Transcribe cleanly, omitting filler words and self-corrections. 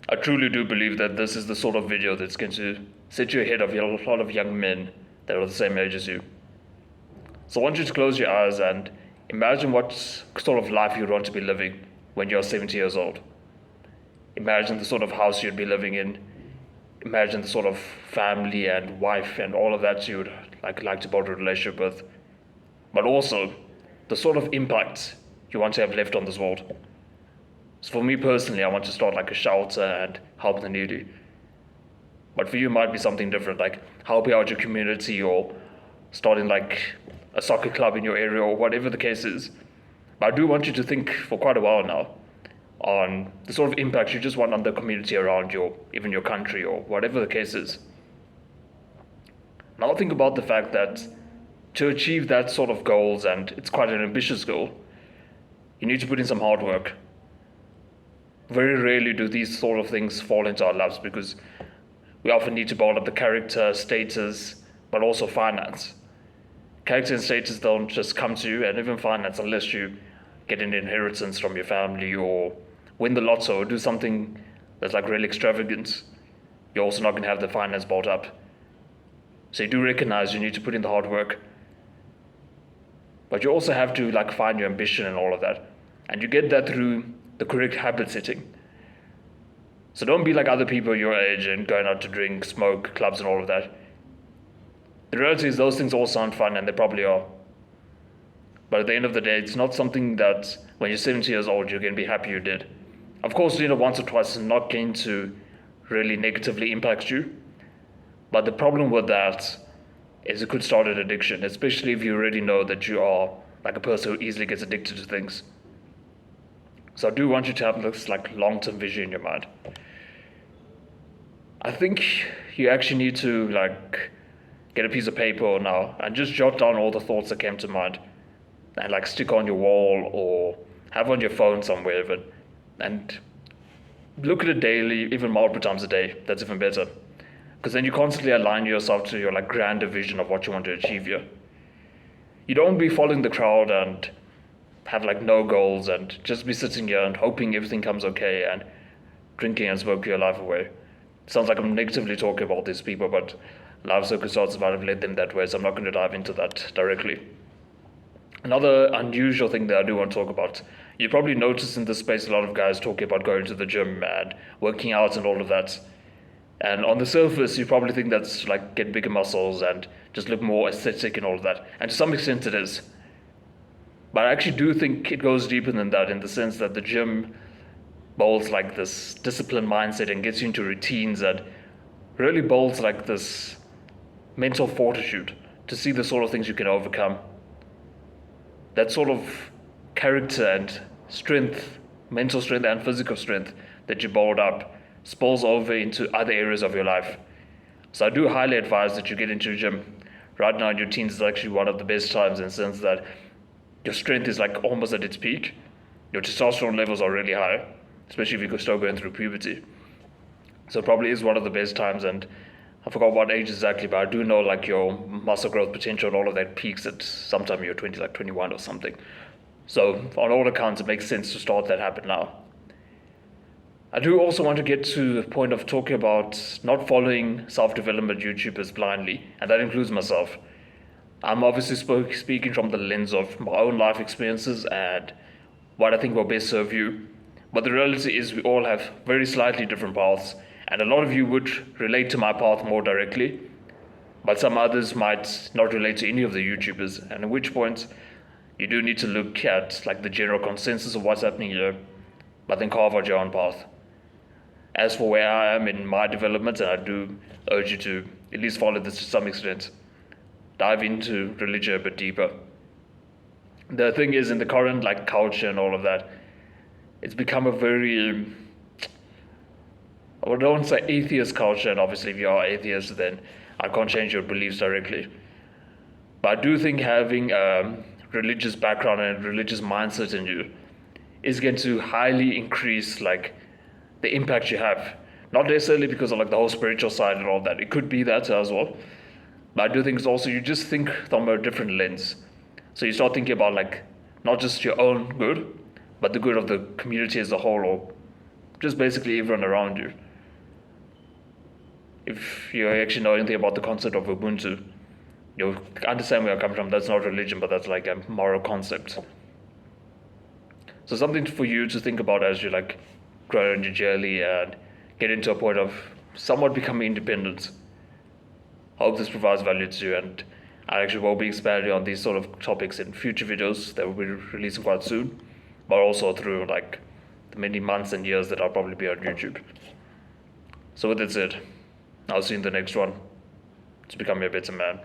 I truly do believe that this is the sort of video that's going to set you ahead of a lot of young men that are the same age as you. So I want you to close your eyes and imagine what sort of life you'd want to be living when you're 70 years old. Imagine the sort of house you'd be living in. Imagine the sort of family and wife and all of that you'd like to build a relationship with. But also the sort of impact you want to have left on this world. So for me personally, I want to start like a shelter and help the needy. But for you, it might be something different, like helping out your community or starting like a soccer club in your area or whatever the case is. But I do want you to think for quite a while now on the sort of impact you just want on the community around you, or even your country, or whatever the case is. Now think about the fact that to achieve that sort of goals, and it's quite an ambitious goal, you need to put in some hard work. Very rarely do these sort of things fall into our laps because we often need to build up the character, status, but also finance. Character and status don't just come to you, and even finance, unless you get an inheritance from your family or win the lotto or do something that's like really extravagant, you're also not going to have the finance built up. So you do recognize you need to put in the hard work. But you also have to like find your ambition and all of that. And you get that through the correct habit setting. So don't be like other people your age and going out to drink, smoke, clubs and all of that. The reality is those things all sound fun, and they probably are. But at the end of the day, it's not something that when you're 70 years old, you're going to be happy you did. Of course, doing it once or twice is not going to really negatively impact you. But the problem with that is it could start an addiction, especially if you already know that you are like a person who easily gets addicted to things. So I do want you to have this like long-term vision in your mind. I think you actually need to like get a piece of paper now and just jot down all the thoughts that came to mind and like stick on your wall or have on your phone somewhere even, and look at it daily, even multiple times a day. That's even better. Because then you constantly align yourself to your like grander vision of what you want to achieve here. You don't be following the crowd and have like no goals and just be sitting here and hoping everything comes okay and drinking and smoking your life away. Sounds like I'm negatively talking about these people, but life circumstances might have led them that way, so I'm not going to dive into that directly. Another unusual thing that I do want to talk about, you probably notice in this space a lot of guys talking about going to the gym and working out and all of that. And on the surface, you probably think that's like get bigger muscles and just look more aesthetic and all of that. And to some extent it is. But I actually do think it goes deeper than that, in the sense that the gym builds like this disciplined mindset and gets you into routines and really builds like this mental fortitude to see the sort of things you can overcome. That sort of character and strength, mental strength and physical strength that you build up spills over into other areas of your life. So I do highly advise that you get into the gym. Right now in your teens is actually one of the best times, in the sense that your strength is like almost at its peak. Your testosterone levels are really high, especially if you're still going through puberty. So it probably is one of the best times, and I forgot what age exactly, but I do know like your muscle growth potential and all of that peaks at sometime you're 20, like 21 or something. So on all accounts, it makes sense to start that habit now. I do also want to get to the point of talking about not following self-development YouTubers blindly, and that includes myself. I'm obviously speaking from the lens of my own life experiences and what I think will best serve you. But the reality is we all have very slightly different paths, and a lot of you would relate to my path more directly, but some others might not relate to any of the YouTubers, and at which point you do need to look at like the general consensus of what's happening here, but then carve out your own path. As for where I am in my development, and I do urge you to at least follow this to some extent, dive into religion a bit deeper. The thing is, in the current like culture and all of that, it's become a very, I don't want to say atheist culture, and obviously if you are atheist then I can't change your beliefs directly. But I do think having a religious background and religious mindset in you is going to highly increase like the impact you have. Not necessarily because of like the whole spiritual side and all that. It could be that as well. But I do think it's also, you just think from a different lens. So you start thinking about like not just your own good, but the good of the community as a whole, or just basically everyone around you. If you actually know anything about the concept of Ubuntu, you'll understand where I come from. That's not religion, but that's like a moral concept. So something for you to think about as you like grow in your journey and get into a point of somewhat becoming independent. I hope this provides value to you, and I actually will be expanding on these sort of topics in future videos that will be releasing quite soon, but also through like the many months and years that I'll probably be on YouTube. So with that said, I'll see you in the next one to become a better man.